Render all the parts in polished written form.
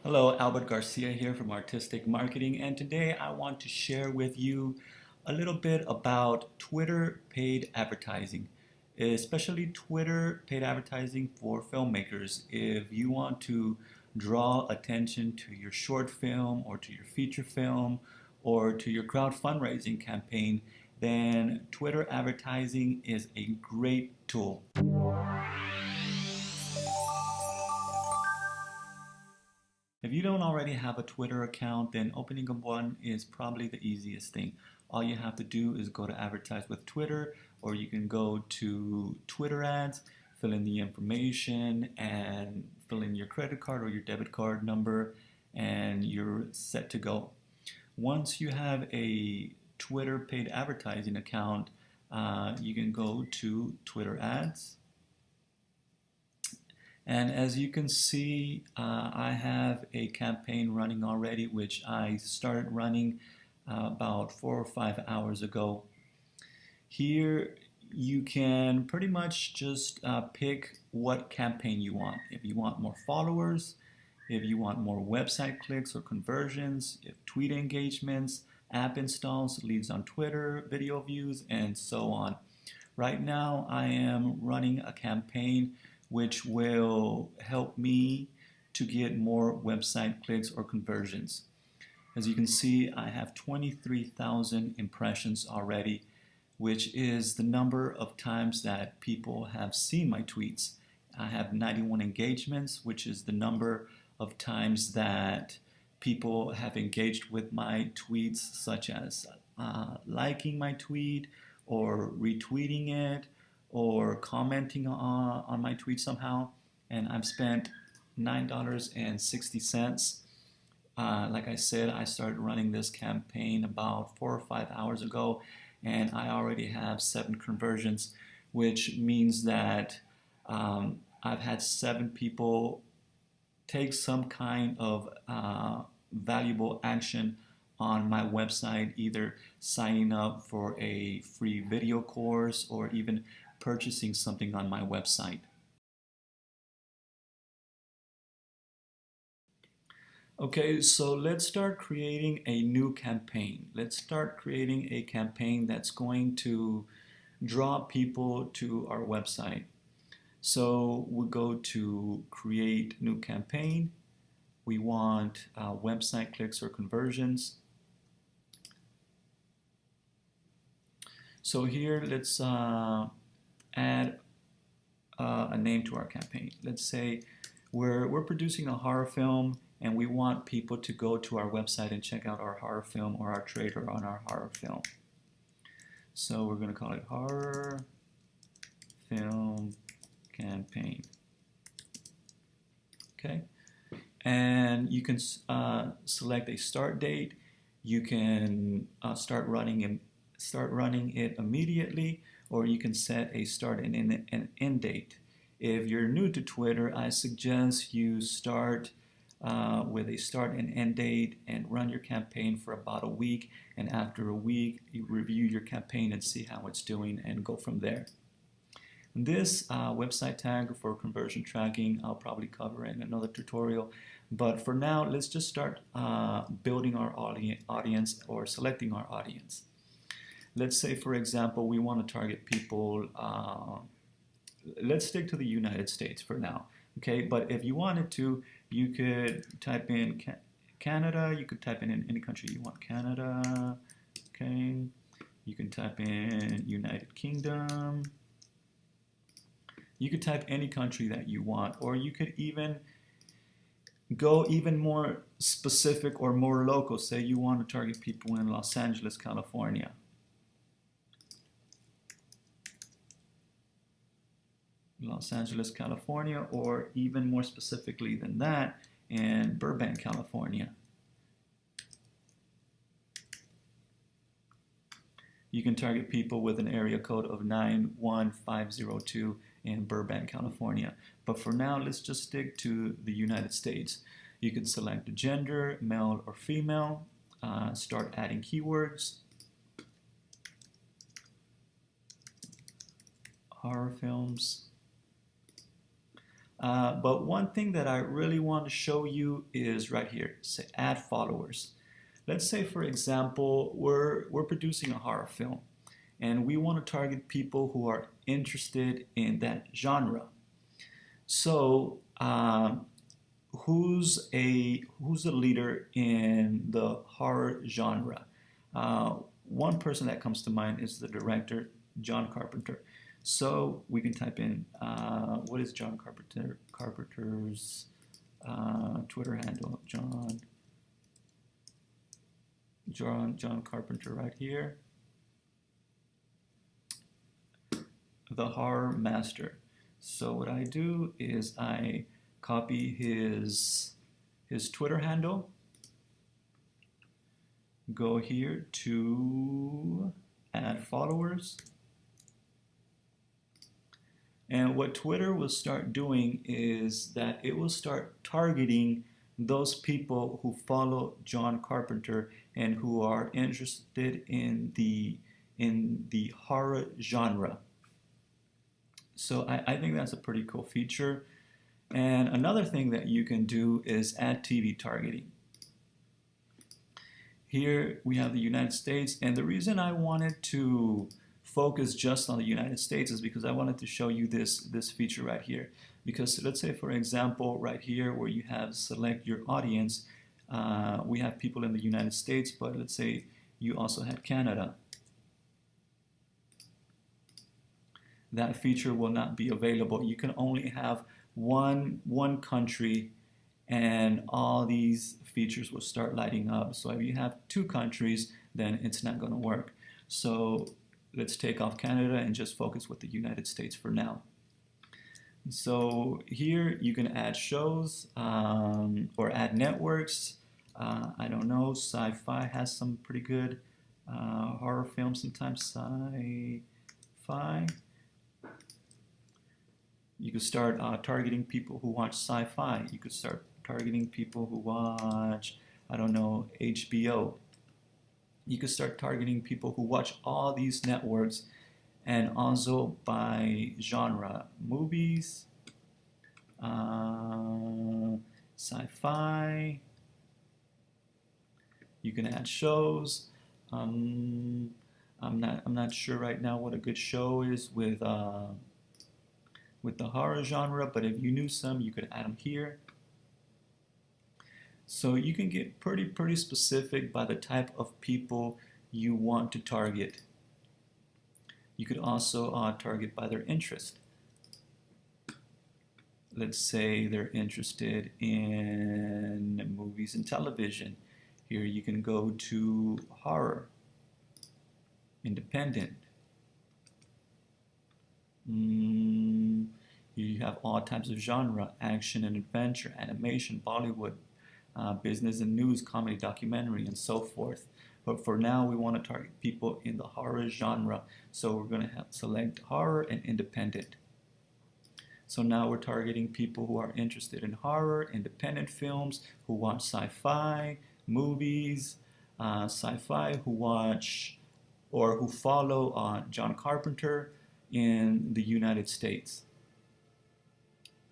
Hello, Albert Garcia here from Artistic Marketing, and today I want to share with you a little bit about Twitter paid advertising, especially Twitter paid advertising for filmmakers. If you want to draw attention to your short film or to your feature film or to your crowd fundraising campaign, then Twitter advertising is a great tool. If you don't already have a Twitter account, then opening up one is probably the easiest thing. All you have to do is go to advertise with Twitter, or you can go to Twitter ads, fill in the information, and fill in your credit card or your debit card number, and you're set to go. Once you have a Twitter paid advertising account, you can go to Twitter ads. And as you can see, I have a campaign running already, which I started running about 4 or 5 hours ago. Here, you can pretty much just pick what campaign you want. If you want more followers, if you want more website clicks or conversions, if tweet engagements, app installs, leads on Twitter, video views, and so on. Right now, I am running a campaign which will help me to get more website clicks or conversions. As you can see, I have 23,000 impressions already, which is the number of times that people have seen my tweets. I have 91 engagements, which is the number of times that people have engaged with my tweets, such as liking my tweet or retweeting it or commenting on my tweet somehow. And I've spent $9.60. Like I said, I started running this campaign about 4 or 5 hours ago, and I already have 7 conversions, which means that I've had 7 people take some kind of valuable action on my website, either signing up for a free video course or even purchasing something on my website. Okay, so let's start creating a new campaign. Let's start creating a campaign that's going to draw people to our website. So we'll go to create new campaign. We want website clicks or conversions. So here, let's add a name to our campaign. Let's say we're producing a horror film and we want people to go to our website and check out our horror film or our trailer on our horror film. So we're going to call it horror film campaign. Okay, and you can select a start date. You can start running it immediately, or you can set a start and an end date. If you're new to Twitter, I suggest you start with a start and end date and run your campaign for about a week. And after a week, you review your campaign and see how it's doing and go from there. This website tag for conversion tracking, I'll probably cover in another tutorial. But for now, let's just start building our audience or selecting our audience. Let's say, for example, we want to target people, let's stick to the United States for now, okay? But if you wanted to, you could type in Canada, you could type in any country you want, Canada, okay? You can type in United Kingdom. You could type any country that you want, or you could even go even more specific or more local. Say you want to target people in Los Angeles, California. Los Angeles, California, or even more specifically than that, in Burbank, California. You can target people with an area code of 91502 in Burbank, California. But for now, let's just stick to the United States. You can select the gender, male or female, start adding keywords. Horror films. But one thing that I really want to show you is right here, say add followers. Let's say, for example, we're producing a horror film and we want to target people who are interested in that genre. So, who's a leader in the horror genre? One person that comes to mind is the director John Carpenter. So we can type in what is Carpenter's Twitter handle? John Carpenter right here. The Horror Master. So what I do is I copy his Twitter handle, go here to add followers, and what Twitter will start doing is that it will start targeting those people who follow John Carpenter and who are interested in the horror genre. So I think that's a pretty cool feature. And another thing that you can do is add TV targeting. Here we have the United States, and the reason I wanted to focus just on the United States is because I wanted to show you this feature right here. Because let's say, for example, right here where you have select your audience, we have people in the United States, but let's say you also had Canada. That feature will not be available. You can only have one country, and all these features will start lighting up. So if you have two countries, then it's not going to work. So let's take off Canada and just focus with the United States for now. So here you can add shows or add networks. I don't know, Sci-Fi has some pretty good horror films sometimes. Sci-Fi. You could start targeting people who watch sci-fi. You could start targeting people who watch, I don't know, HBO. You could start targeting people who watch all these networks, and also by genre. Movies, sci-fi. You can add shows. I'm not sure right now what a good show is with the horror genre, but if you knew some, you could add them here. So you can get pretty specific by the type of people you want to target. You could also target by their interest. Let's say they're interested in movies and television. Here you can go to horror, independent. You have all types of genre, action and adventure, animation, Bollywood, business and news, comedy, documentary, and so forth. But for now, we want to target people in the horror genre. So we're going to select horror and independent. So now we're targeting people who are interested in horror, independent films, who watch sci-fi, movies, sci-fi, who watch or who follow John Carpenter in the United States.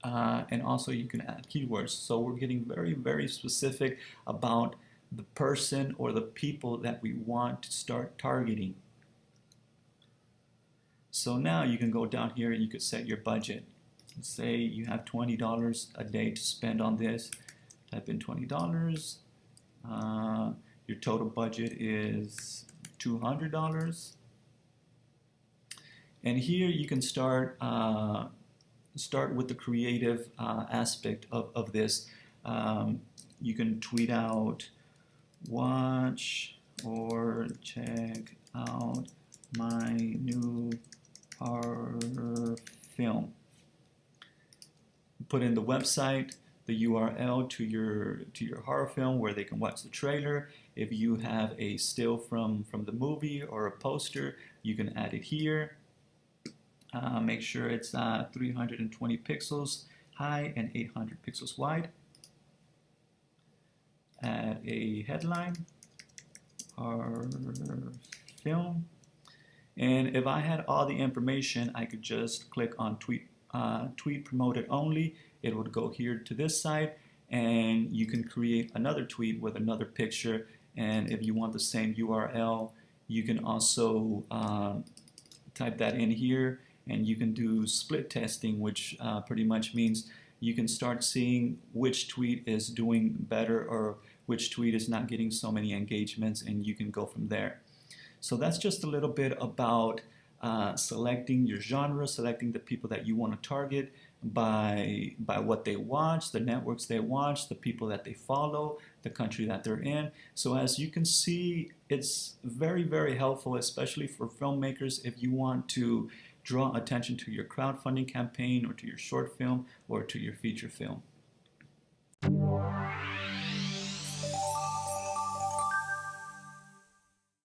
And also you can add keywords. So we're getting very specific about the person or the people that we want to start targeting. So now you can go down here and you could set your budget. Let's say you have $20 a day to spend on this. Type in $20. Your total budget is $200. And here you can start with the creative aspect of this. You can tweet out, watch or check out my new horror film. Put in the website, the URL to your horror film where they can watch the trailer. If you have a still from the movie or a poster, you can add it here. Make sure it's 320 pixels high and 800 pixels wide. Add a headline, horror film. And if I had all the information, I could just click on tweet tweet promoted only, it would go here to this side, and you can create another tweet with another picture. And if you want the same URL, you can also type that in here, and you can do split testing, which pretty much means you can start seeing which tweet is doing better or which tweet is not getting so many engagements, and you can go from there. So that's just a little bit about selecting your genre, selecting the people that you want to target by what they watch, the networks they watch, the people that they follow, the country that they're in. So as you can see, it's very, very helpful, especially for filmmakers if you want to draw attention to your crowdfunding campaign or to your short film or to your feature film.